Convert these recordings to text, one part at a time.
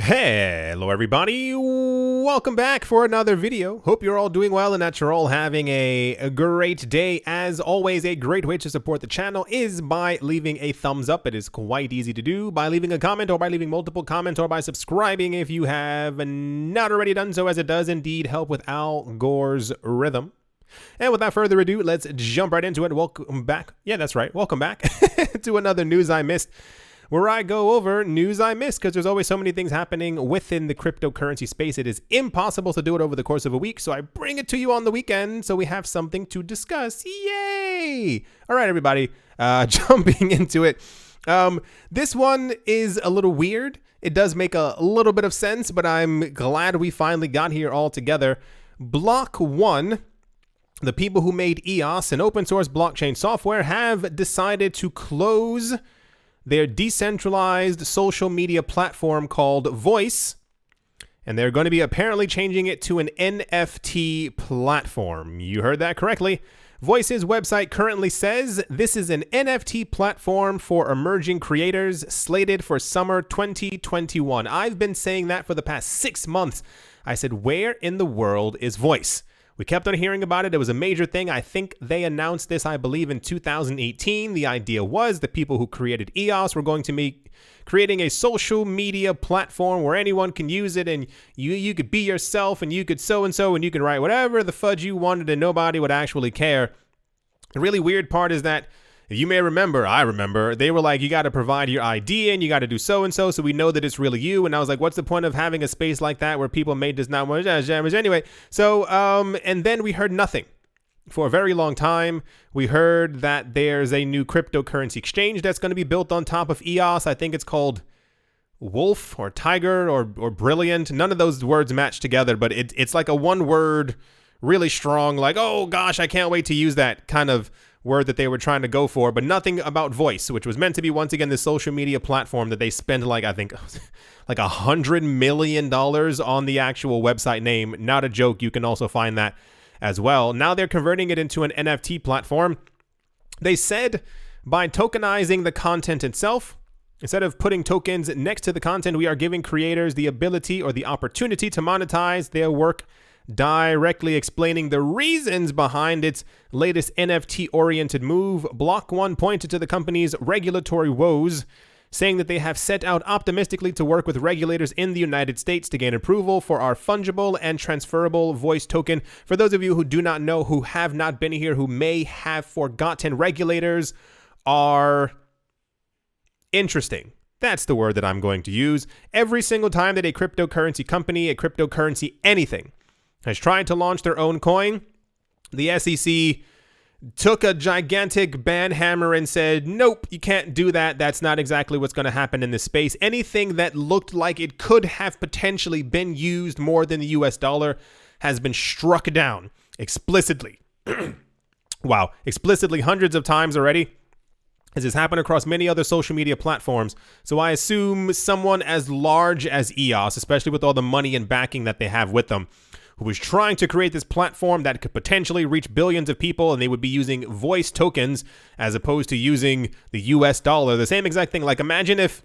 Hello everybody, welcome back for another video. Hope you're all doing well and that you're all having a great day. As always, a great way to support the channel is by leaving a thumbs up. It is quite easy to do by leaving a comment or by leaving multiple comments or by subscribing if you have not already done so, as it does indeed help with Al Gore's rhythm. And without further ado, let's jump right into it. Welcome back. Yeah, that's right. Welcome back to another News I Missed, where I go over news I missed, because there's always so many things happening within the cryptocurrency space. It is impossible to do it over the course of a week, so I bring it to you on the weekend so we have something to discuss. Yay! All right, everybody, jumping into it. This one is a little weird. It does make a little bit of sense, but I'm glad we finally got here all together. Block One, the people who made EOS, an open source blockchain software, have decided to close their decentralized social media platform called Voice, and they're going to be apparently changing it to an NFT platform. You heard that correctly. Voice's website currently says this is an NFT platform for emerging creators slated for summer 2021. I've been saying that for the past 6 months. I said, where in the world is Voice? We kept on hearing about it. It was a major thing. I think they announced this, I believe, in 2018. The idea was the people who created EOS were going to be creating a social media platform where anyone can use it, and you could be yourself, and you could so-and-so, and you can write whatever the fudge you wanted, and nobody would actually care. The really weird part is that, if you may remember, I remember, they were like, you got to provide your ID and you got to do so-and-so so we know that it's really you. And I was like, what's the point of having a space like that where people may just not want to anyway? So, and then we heard nothing for a very long time. We heard that there's a new cryptocurrency exchange that's going to be built on top of EOS. I think it's called Wolf or Tiger or Brilliant. None of those words match together, but it's like a one word, really strong, like, oh gosh, I can't wait to use that kind of word that they were trying to go for, but nothing about Voice, which was meant to be, once again, the social media platform that they spent like, I think, like $100 million on the actual website name. Not a joke. You can also find that as well. Now they're converting it into an NFT platform. They said by tokenizing the content itself, instead of putting tokens next to the content, we are giving creators the ability or the opportunity to monetize their work, directly explaining the reasons behind its latest NFT-oriented move. Block One pointed to the company's regulatory woes, saying that they have set out optimistically to work with regulators in the United States to gain approval for our fungible and transferable voice token. For those of you who do not know, who have not been here, who may have forgotten, regulators are interesting. That's the word that I'm going to use. Every single time that a cryptocurrency company, a cryptocurrency anything, has tried to launch their own coin, the SEC took a gigantic ban hammer and said, nope, you can't do that. That's not exactly what's going to happen in this space. Anything that looked like it could have potentially been used more than the US dollar has been struck down explicitly. Wow, explicitly hundreds of times already. This has happened across many other social media platforms. So I assume someone as large as EOS, especially with all the money and backing that they have with them, who was trying to create this platform that could potentially reach billions of people, and they would be using voice tokens as opposed to using the US dollar. The same exact thing. Like, imagine if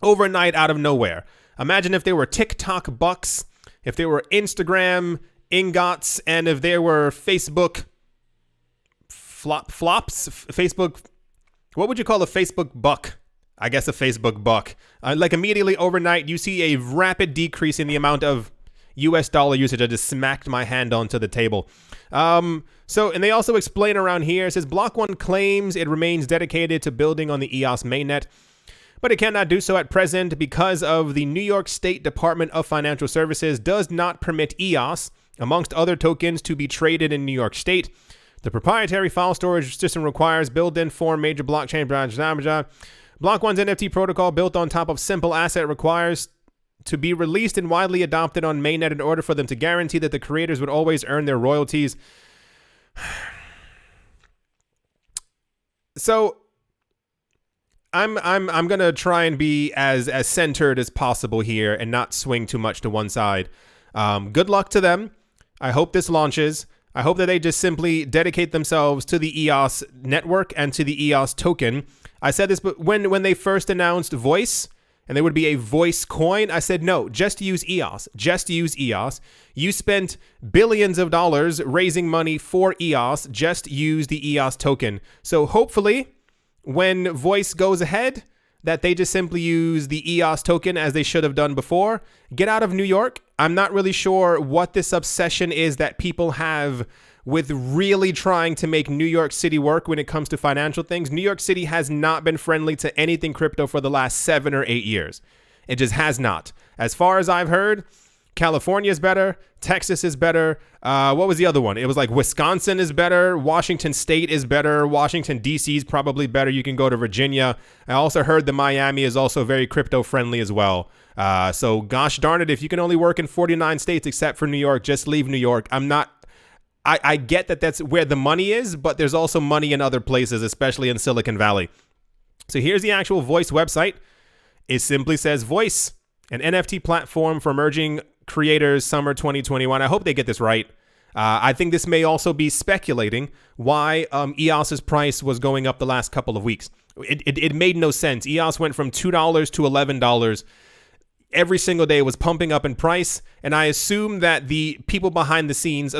overnight, out of nowhere, imagine if there were TikTok bucks, if there were Instagram ingots, and if there were Facebook flops, Facebook, what would you call a Facebook buck? I guess a Facebook buck. Like, immediately overnight, you see a rapid decrease in the amount of US dollar usage. I just smacked my hand onto the table. And they also explain around here, it says Block One claims it remains dedicated to building on the EOS mainnet, but it cannot do so at present because of the New York State Department of Financial Services does not permit EOS, amongst other tokens, to be traded in New York State. The proprietary file storage system requires built-in for major blockchain. Block One's NFT protocol, built on top of simple asset, requires to be released and widely adopted on mainnet in order for them to guarantee that the creators would always earn their royalties. So I'm gonna try and be as centered as possible here and not swing too much to one side. Good luck to them. I hope this launches. I hope that they just simply dedicate themselves to the EOS network and to the EOS token. I said this, but when they first announced Voice, and there would be a voice coin. I said, no, just use EOS. Just use EOS. You spent billions of dollars raising money for EOS. Just use the EOS token. So hopefully when voice goes ahead, that they just simply use the EOS token as they should have done before. Get out of New York. I'm not really sure what this obsession is that people have with really trying to make New York City work when it comes to financial things. New York City has not been friendly to anything crypto for the last 7 or 8 years. It just has not. As far as I've heard, California is better. Texas is better. What was the other one? It was like Wisconsin is better. Washington State is better. Washington, D.C. is probably better. You can go to Virginia. I also heard that Miami is also very crypto friendly as well. So gosh darn it, if you can only work in 49 states except for New York, just leave New York. I get that that's where the money is, but there's also money in other places, especially in Silicon Valley. So here's the actual Voice website. It simply says Voice, an NFT platform for emerging creators, summer 2021. I hope they get this right. I think this may also be speculating why EOS's price was going up the last couple of weeks. It made no sense. EOS went from $2 to $11. Every single day it was pumping up in price, and I assume that the people behind the scenes,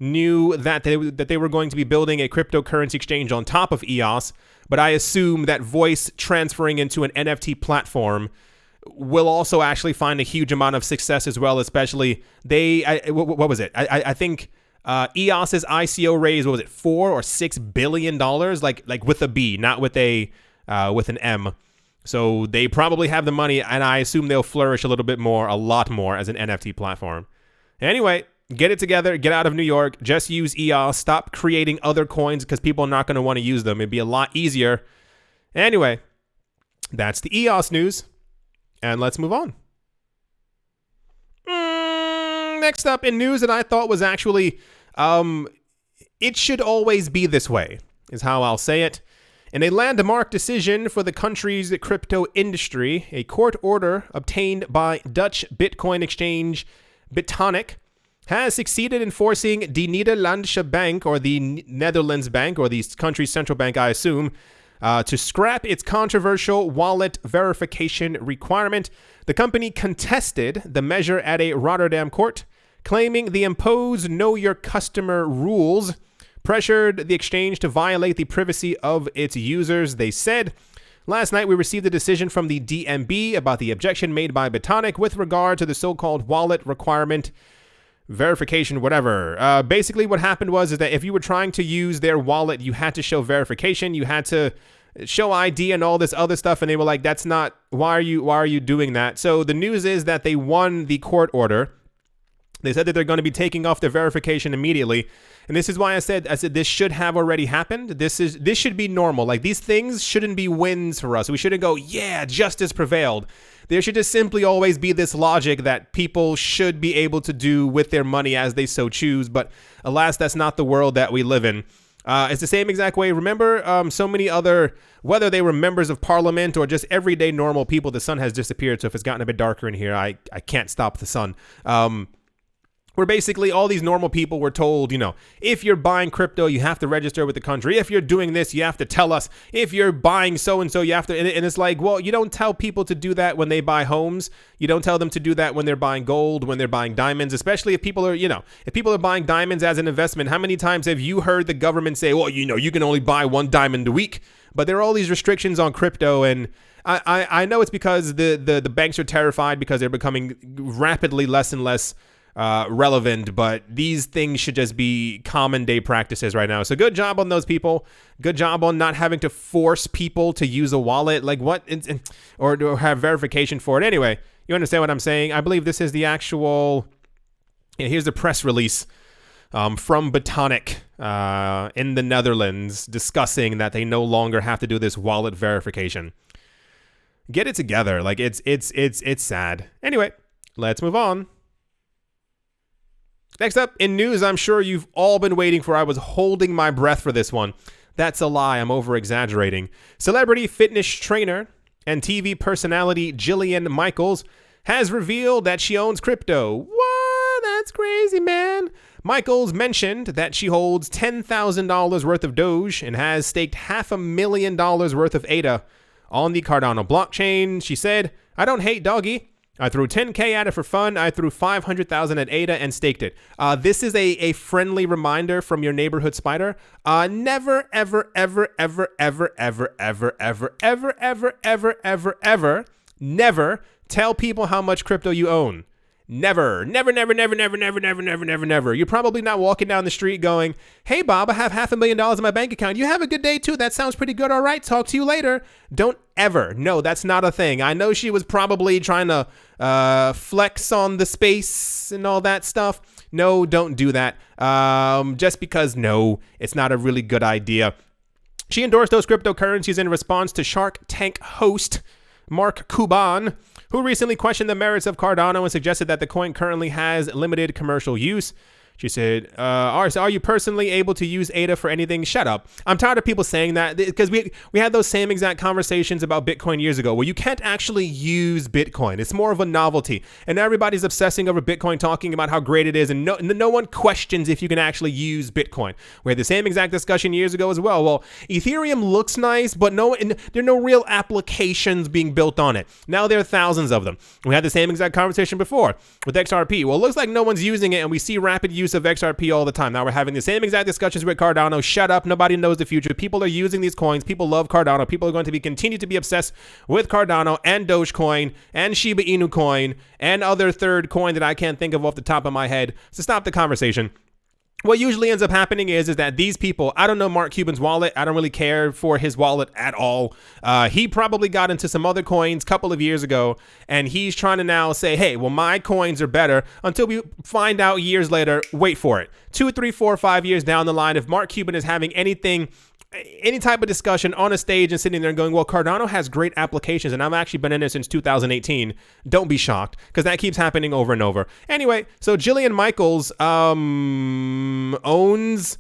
knew that they were going to be building a cryptocurrency exchange on top of EOS, but I assume that Voice transferring into an NFT platform will also actually find a huge amount of success as well, especially what was it? I think EOS's ICO raise, what was it, $4 or $6 billion, like with a B, not with with an M. So they probably have the money, and I assume they'll flourish a lot more as an NFT platform. Anyway, get it together, get out of New York, just use EOS, stop creating other coins because people are not going to want to use them. It'd be a lot easier. Anyway, that's the EOS news, and let's move on. Next up in news that I thought was actually, it should always be this way, is how I'll say it. In a landmark decision for the country's crypto industry, a court order obtained by Dutch Bitcoin exchange Bitonic has succeeded in forcing the Nederlandse Bank, or the Netherlands Bank, or the country's central bank, I assume, to scrap its controversial wallet verification requirement. The company contested the measure at a Rotterdam court, claiming the imposed know your customer rules pressured the exchange to violate the privacy of its users. They said, last night we received a decision from the DNB about the objection made by Bitonic with regard to the so-called wallet requirement verification, whatever. Basically what happened was that if you were trying to use their wallet, you had to show verification, you had to show ID and all this other stuff, and they were like, that's not, why are you doing that? So the news is that they won the court order. They said that they're going to be taking off their verification immediately. And this is why I said this should have already happened. This should be normal. Like, these things shouldn't be wins for us. We shouldn't go, yeah, justice prevailed. There should just simply always be this logic that people should be able to do with their money as they so choose. But alas, that's not the world that we live in. It's the same exact way. Remember, so many other, whether they were members of parliament or just everyday normal people, the sun has disappeared. So if it's gotten a bit darker in here, I can't stop the sun. Where basically all these normal people were told, if you're buying crypto, you have to register with the country. If you're doing this, you have to tell us. If you're buying so-and-so, you have to, and it's like, well, you don't tell people to do that when they buy homes. You don't tell them to do that when they're buying gold, when they're buying diamonds, especially if people are, if people are buying diamonds as an investment. How many times have you heard the government say, well, you can only buy 1 diamond a week? But there are all these restrictions on crypto, and I know it's because the banks are terrified because they're becoming rapidly less and less relevant, but these things should just be common day practices right now. So good job on those people. Good job on not having to force people to use a wallet, like what, or have verification for it. Anyway, you understand what I'm saying? I believe this is the actual, here's the press release from Bitonic in the Netherlands discussing that they no longer have to do this wallet verification. Get it together. Like, it's sad. Anyway, let's move on. Next up in news, I'm sure you've all been waiting for. I was holding my breath for this one. That's a lie. I'm over-exaggerating. Celebrity fitness trainer and TV personality Jillian Michaels has revealed that she owns crypto. What? That's crazy, man. Michaels mentioned that she holds $10,000 worth of Doge and has staked $500,000 worth of ADA on the Cardano blockchain. She said, I don't hate doggy. I threw 10K at it for fun. I threw 500,000 at ADA and staked it. This is a friendly reminder from your neighborhood spider. Never, ever, ever, ever, ever, ever, ever, ever, ever, ever, ever, ever, ever, never tell people how much crypto you own. Never, never, never, never, never, never, never, never, never, never. You're probably not walking down the street going, hey, Bob, I have $500,000 in my bank account. You have a good day, too. That sounds pretty good. All right. Talk to you later. Don't ever. No, that's not a thing. I know she was probably trying to flex on the space and all that stuff. No, don't do that. Just because, no, it's not a really good idea. She endorsed those cryptocurrencies in response to Shark Tank host Mark Cuban, who recently questioned the merits of Cardano and suggested that the coin currently has limited commercial use. She said, are you personally able to use ADA for anything? Shut up. I'm tired of people saying that because we had those same exact conversations about Bitcoin years ago where you can't actually use Bitcoin. It's more of a novelty. And everybody's obsessing over Bitcoin, talking about how great it is. And no one questions if you can actually use Bitcoin. We had the same exact discussion years ago as well. Well, Ethereum looks nice, but there are no real applications being built on it. Now there are thousands of them. We had the same exact conversation before with XRP. Well, it looks like no one's using it, and we see rapid use of XRP all the time. Now we're having the same exact discussions with Cardano. Shut up. Nobody knows the future. People are using these coins. People love Cardano. People are going to continue to be obsessed with Cardano and Dogecoin and Shiba Inu coin and other third coin that I can't think of off the top of my head. So stop the conversation. What usually ends up happening is that these people, I don't know Mark Cuban's wallet. I don't really care for his wallet at all. He probably got into some other coins a couple of years ago, and he's trying to now say, hey, well, my coins are better, until we find out years later, wait for it. 2, 3, 4, 5 years down the line, if Mark Cuban is having any type of discussion on a stage and sitting there and going, well, Cardano has great applications and I've actually been in it since 2018. Don't be shocked, because that keeps happening over and over. Anyway, so Jillian Michaels owns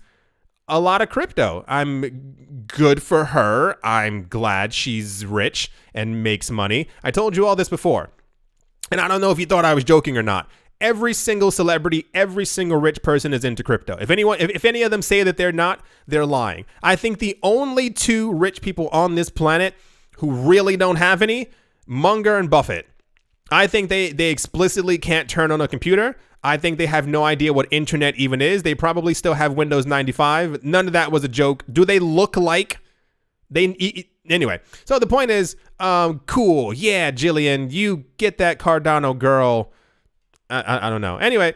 a lot of crypto. I'm good for her. I'm glad she's rich and makes money. I told you all this before, and I don't know if you thought I was joking or not. Every single celebrity, every single rich person is into crypto. If any of them say that they're not, they're lying. I think the only two rich people on this planet who really don't have any, Munger and Buffett. I think they explicitly can't turn on a computer. I think they have no idea what internet even is. They probably still have Windows 95. None of that was a joke. Do they look like anyway? So the point is, cool. Yeah, Jillian, you get that Cardano girl. I don't know. Anyway,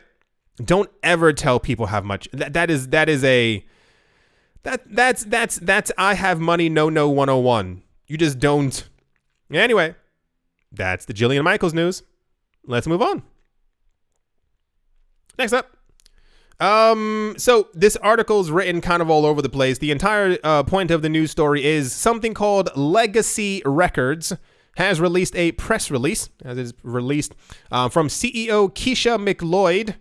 don't ever tell people how much. That's I have money. No 101. You just don't. Anyway, that's the Jillian Michaels news. Let's move on. Next up. So this article's written kind of all over the place. The entire point of the news story is something called Legacy Records has released a press release, as is released from CEO Keisha McLeod.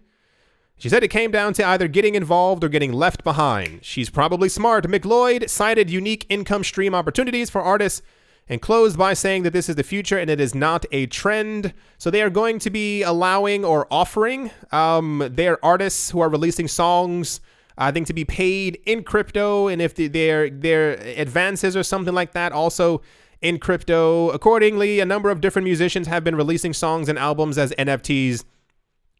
She said it came down to either getting involved or getting left behind. She's probably smart. McLeod cited unique income stream opportunities for artists and closed by saying that this is the future and it is not a trend. So they are going to be allowing or offering their artists who are releasing songs, I think, to be paid in crypto, and if their advances or something like that also in crypto. Accordingly, a number of different musicians have been releasing songs and albums as NFTs.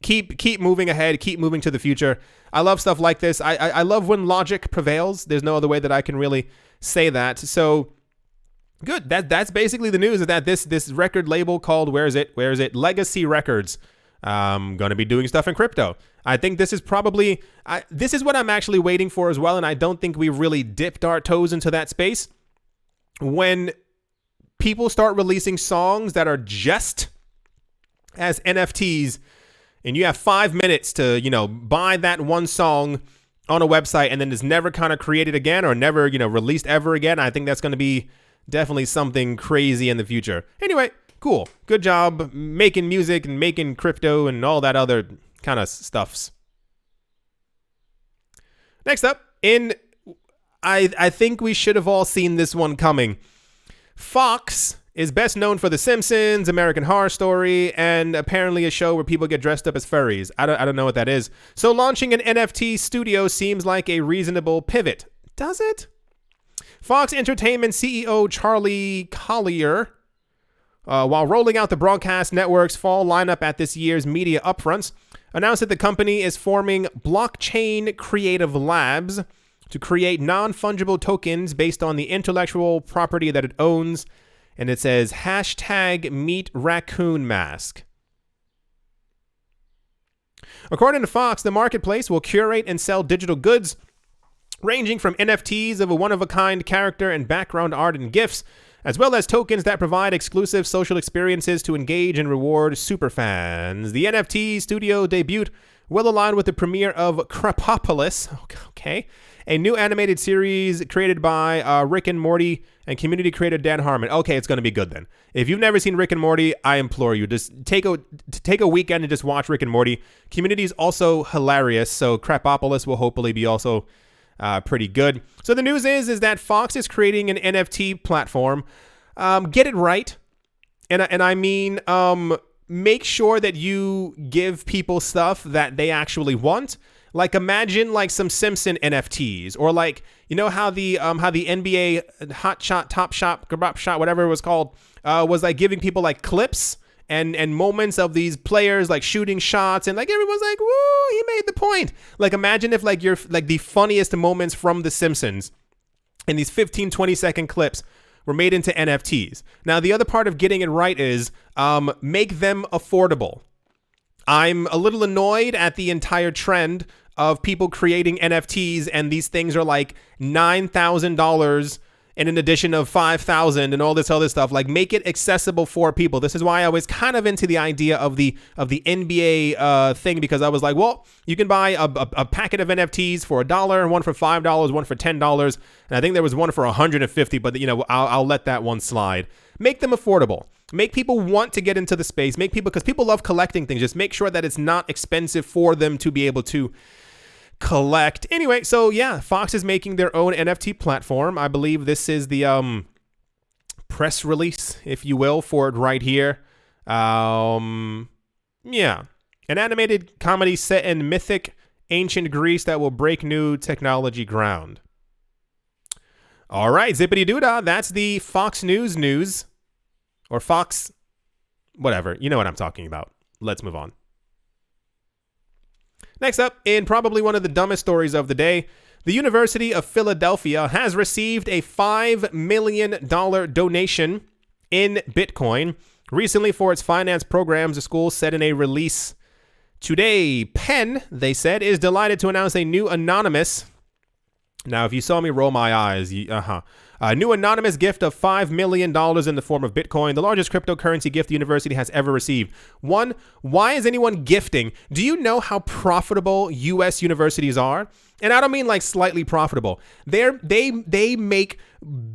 Keep moving ahead, keep moving to the future. I love stuff like this. I love when logic prevails. There's no other way that I can really say that. So good. That's basically the news, is that this record label called where is it? Legacy Records. Going to be doing stuff in crypto. I think this is probably this is what I'm actually waiting for as well, and I don't think we really dipped our toes into that space. When people start releasing songs that are just as NFTs, and you have 5 minutes to, buy that one song on a website, and then it's never kind of created again or never, released ever again. I think that's going to be definitely something crazy in the future. Anyway, cool. Good job making music and making crypto and all that other kind of stuffs. Next up, I think we should have all seen this one coming. Fox is best known for The Simpsons, American Horror Story, and apparently a show where people get dressed up as furries. I don't know what that is. So launching an NFT studio seems like a reasonable pivot. Does it? Fox Entertainment CEO Charlie Collier, while rolling out the broadcast network's fall lineup at this year's media upfronts, announced that the company is forming blockchain creative labs to create non-fungible tokens based on the intellectual property that it owns. And it says hashtag meet raccoon mask. According to Fox, the marketplace will curate and sell digital goods ranging from NFTs of a one-of-a-kind character and background art and GIFs, as well as tokens that provide exclusive social experiences to engage and reward superfans. The NFT studio debut will align with the premiere of Krapopolis, okay, a new animated series created by Rick and Morty and community creator Dan Harmon. Okay, it's going to be good then. If you've never seen Rick and Morty, I implore you, just take a weekend and just watch Rick and Morty. Community is also hilarious, so Krapopolis will hopefully be also pretty good. So the news is that Fox is creating an NFT platform. Get it right, and I mean make sure that you give people stuff that they actually want. Like imagine like some Simpson NFTs, or like, you know how the NBA Hot Shot, Top Shot, Grop Shot, whatever it was called, was like giving people like clips and moments of these players like shooting shots, and like everyone's like, woo, he made the point. Like imagine if like you're like the funniest moments from The Simpsons and these 15-20 second clips were made into NFTs. Now the other part of getting it right is make them affordable. I'm a little annoyed at the entire trend of people creating NFTs, and these things are like $9,000 and an addition of $5,000 and all this other stuff. Like, make it accessible for people. This is why I was kind of into the idea of the NBA thing, because I was like, well, you can buy a packet of NFTs for $1, one for $5, one for $10, and I think there was one for $150. But you know, I'll let that one slide. Make them affordable. Make people want to get into the space. Make people, because people love collecting things. Just make sure that it's not expensive for them to be able to collect. Anyway, so yeah, Fox is making their own NFT platform. I believe this is the press release, if you will, for it right here. Yeah, an animated comedy set in mythic ancient Greece that will break new technology ground. All right, zippity doodah. That's the Fox News. Or Fox, whatever. You know what I'm talking about. Let's move on. Next up, in probably one of the dumbest stories of the day, the University of Philadelphia has received a $5 million donation in Bitcoin recently for its finance programs, the school said in a release today. Penn, they said, is delighted to announce a new anonymous. Now, if you saw me roll my eyes, a new anonymous gift of $5 million in the form of Bitcoin, the largest cryptocurrency gift the university has ever received. One, why is anyone gifting? Do you know how profitable U.S. universities are? And I don't mean like slightly profitable. They make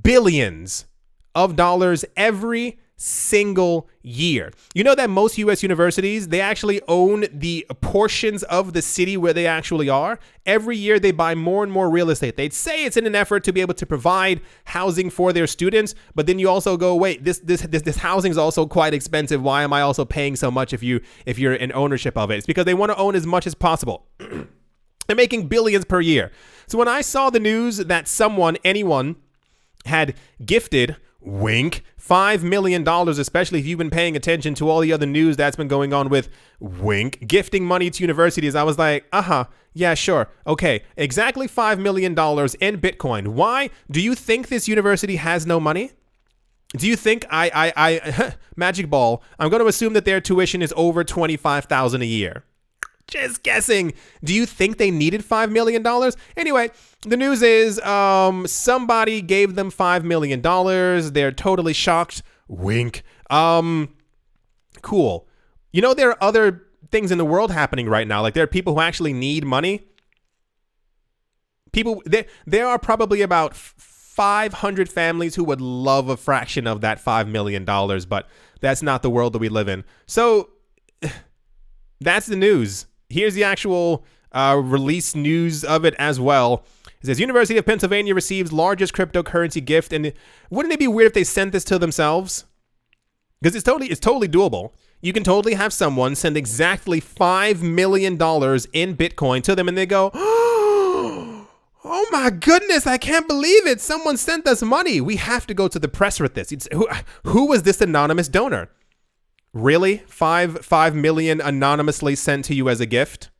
billions of dollars every single year. You know that most U.S. universities, they actually own the portions of the city where they actually are. Every year they buy more and more real estate. They'd say it's in an effort to be able to provide housing for their students, but then you also go, wait, this housing is also quite expensive. Why am I also paying so much if you're in ownership of it? It's because they want to own as much as possible. They're making billions per year. So when I saw the news that anyone had gifted, wink, $5 million, especially if you've been paying attention to all the other news that's been going on with wink, gifting money to universities, I was like, yeah, sure. Okay, exactly $5 million in Bitcoin. Why? Do you think this university has no money? Do you think magic ball, I'm going to assume that their tuition is over $25,000 a year. Just guessing. Do you think they needed $5 million? Anyway, the news is somebody gave them $5 million. They're totally shocked. Wink. Cool. You know, there are other things in the world happening right now. Like, there are people who actually need money. There are probably about 500 families who would love a fraction of that $5 million, but that's not the world that we live in. So that's the news. Here's the actual release news of it as well. It says University of Pennsylvania receives largest cryptocurrency gift. And wouldn't it be weird if they sent this to themselves? Because it's totally doable. You can totally have someone send exactly $5 million in Bitcoin to them, and they go, Oh my goodness, I can't believe it. Someone sent us money. We have to go to the press with this. Who was this anonymous donor? Really? 5 million anonymously sent to you as a gift?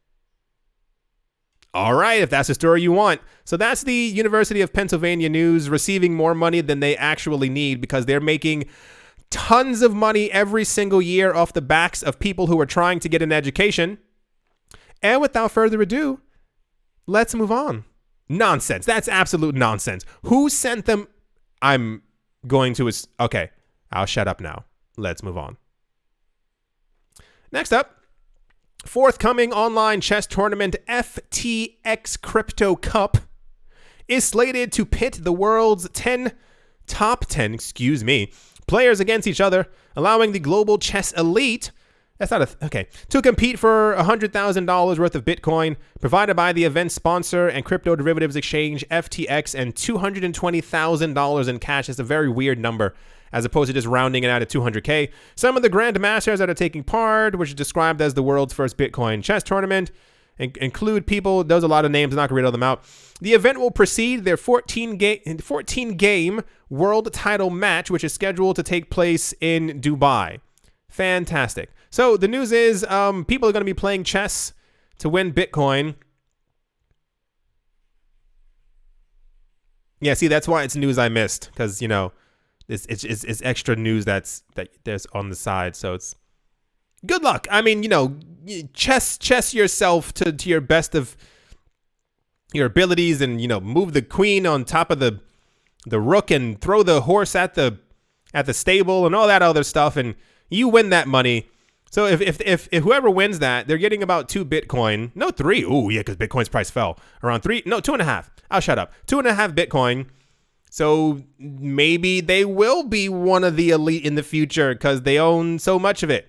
All right, if that's the story you want. So that's the University of Pennsylvania News receiving more money than they actually need because they're making tons of money every single year off the backs of people who are trying to get an education. And without further ado, let's move on. Nonsense. That's absolute nonsense. Who sent them? I'm going to... Okay, I'll shut up now. Let's move on. Next up, forthcoming online chess tournament FTX Crypto Cup is slated to pit the world's top 10 players against each other, allowing the global chess elite to compete for $100,000 worth of Bitcoin provided by the event sponsor and crypto derivatives exchange FTX and $220,000 in cash. It's a very weird number, as opposed to just rounding it out at 200K. Some of the grandmasters that are taking part, which is described as the world's first Bitcoin chess tournament, include people, there's a lot of names, I'm not going to read all them out. The event will precede their 14-game world title match, which is scheduled to take place in Dubai. Fantastic. So the news is people are going to be playing chess to win Bitcoin. Yeah, see, that's why it's news I missed, because, you know, it's extra news that there's on the side. So it's good luck. I mean, you know, chess yourself to your best of your abilities, and, you know, move the queen on top of the rook and throw the horse at the stable and all that other stuff, and you win that money. So if whoever wins that, they're getting about 2 Bitcoin. No, 3. Ooh, yeah, because Bitcoin's price fell. Around 3. No, 2.5. I'll shut up. 2.5 Bitcoin. So maybe they will be one of the elite in the future because they own so much of it.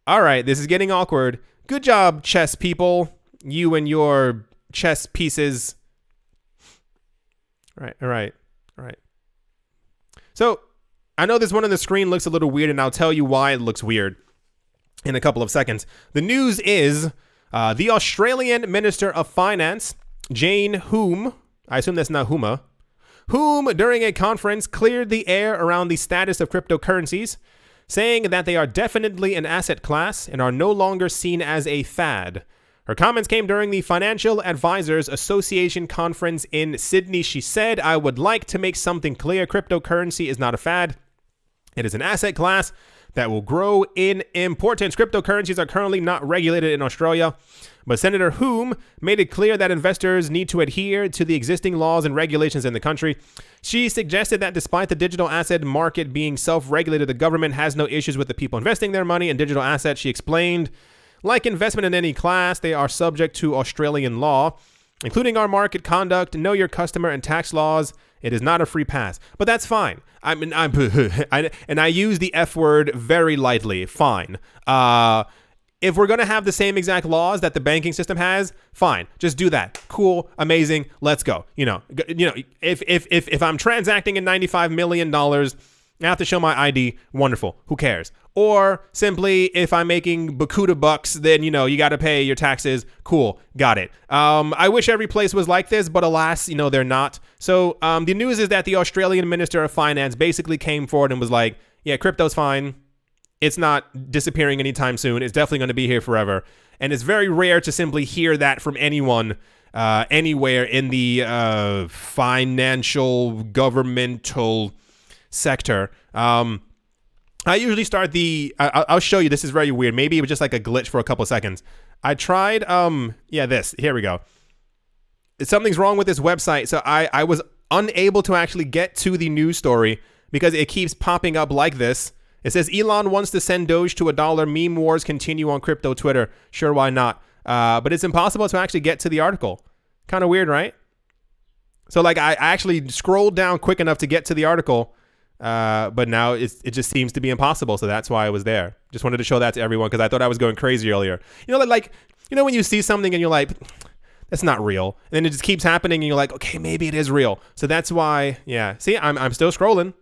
All right, this is getting awkward. Good job, chess people. You and your chess pieces. All right. So I know this one on the screen looks a little weird, and I'll tell you why it looks weird in a couple of seconds. The news is the Australian Minister of Finance, Jane Hume, I assume that's not Huma, whom during a conference cleared the air around the status of cryptocurrencies, saying that they are definitely an asset class and are no longer seen as a fad. Her comments came during the Financial Advisors Association conference in Sydney. She said, "I would like to make something clear. Cryptocurrency is not a fad. It is an asset class that will grow in importance. Cryptocurrencies are currently not regulated in Australia, but Senator Hume made it clear that investors need to adhere to the existing laws and regulations in the country. She suggested that despite the digital asset market being self-regulated, the government has no issues with the people investing their money in digital assets. She explained, like investment in any class, they are subject to Australian law, including our market conduct, know your customer, and tax laws. It is not a free pass." But that's fine. And I use the F word very lightly. Fine. If we're going to have the same exact laws that the banking system has, fine. Just do that. Cool. Amazing. Let's go. You know, if I'm transacting in $95 million, I have to show my ID. Wonderful. Who cares? Or simply, if I'm making Bakuda bucks, then, you know, you got to pay your taxes. Cool. Got it. I wish every place was like this, but alas, you know, they're not. So the news is that the Australian Minister of Finance basically came forward and was like, yeah, crypto's fine. It's not disappearing anytime soon. It's definitely going to be here forever. And it's very rare to simply hear that from anyone anywhere in the financial governmental sector. I usually start I'll show you. This is very weird. Maybe it was just like a glitch for a couple of seconds. I tried, this. Here we go. Something's wrong with this website. So I was unable to actually get to the news story because it keeps popping up like this. It says Elon wants to send Doge to $1. Meme wars continue on crypto Twitter. Sure, why not? But it's impossible to actually get to the article. Kind of weird, right? So like I actually scrolled down quick enough to get to the article, but now it just seems to be impossible. So that's why I was there. Just wanted to show that to everyone because I thought I was going crazy earlier. You know, like, you know, when you see something and you're like, that's not real. And then it just keeps happening and you're like, okay, maybe it is real. So that's why, yeah. See, I'm still scrolling.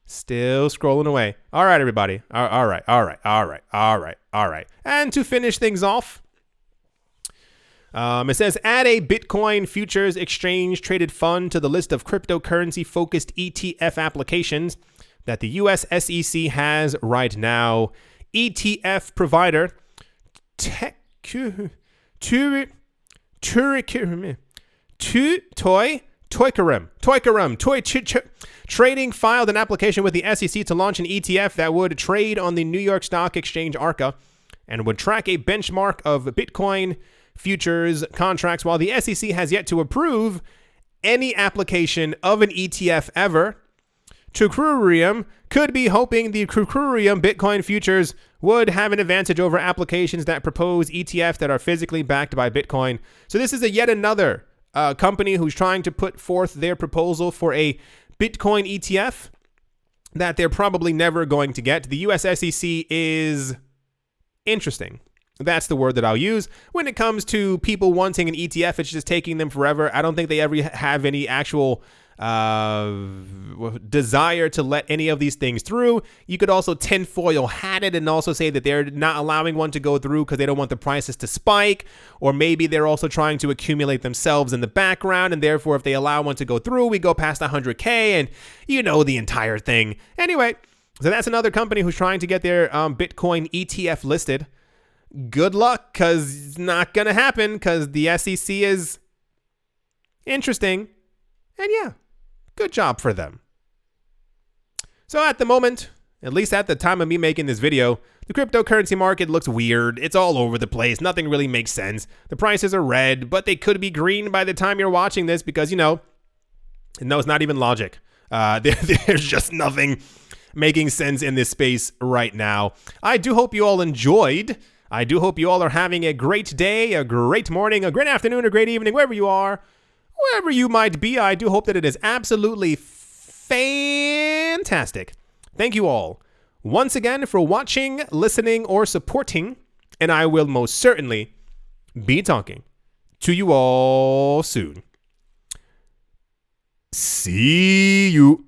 Still scrolling away. All right, everybody. All right. And to finish things off, It says, add a Bitcoin futures exchange traded fund to the list of cryptocurrency-focused ETF applications that the U.S. SEC has right now. ETF provider Trading filed an application with the SEC to launch an ETF that would trade on the New York Stock Exchange ARCA and would track a benchmark of Bitcoin futures contracts, while the SEC has yet to approve any application of an ETF ever. Ethereum could be hoping the Ethereum Bitcoin futures would have an advantage over applications that propose ETFs that are physically backed by Bitcoin. So this is yet another company who's trying to put forth their proposal for a Bitcoin ETF that they're probably never going to get. The US SEC is interesting. That's the word that I'll use. When it comes to people wanting an ETF, it's just taking them forever. I don't think they ever have any actual desire to let any of these things through. You could also tinfoil hat it and also say that they're not allowing one to go through because they don't want the prices to spike, or maybe they're also trying to accumulate themselves in the background, and therefore if they allow one to go through, we go past 100K and you know the entire thing. Anyway, so that's another company who's trying to get their Bitcoin ETF listed. Good luck, because it's not going to happen, because the SEC is interesting. And yeah, good job for them. So at the moment, at least at the time of me making this video, the cryptocurrency market looks weird. It's all over the place. Nothing really makes sense. The prices are red, but they could be green by the time you're watching this because, no, it's not even logic. There's just nothing making sense in this space right now. I do hope you all enjoyed. I do hope you all are having a great day, a great morning, a great afternoon, a great evening, wherever you are. Wherever you might be, I do hope that it is absolutely fantastic. Thank you all once again for watching, listening, or supporting, and I will most certainly be talking to you all soon. See you.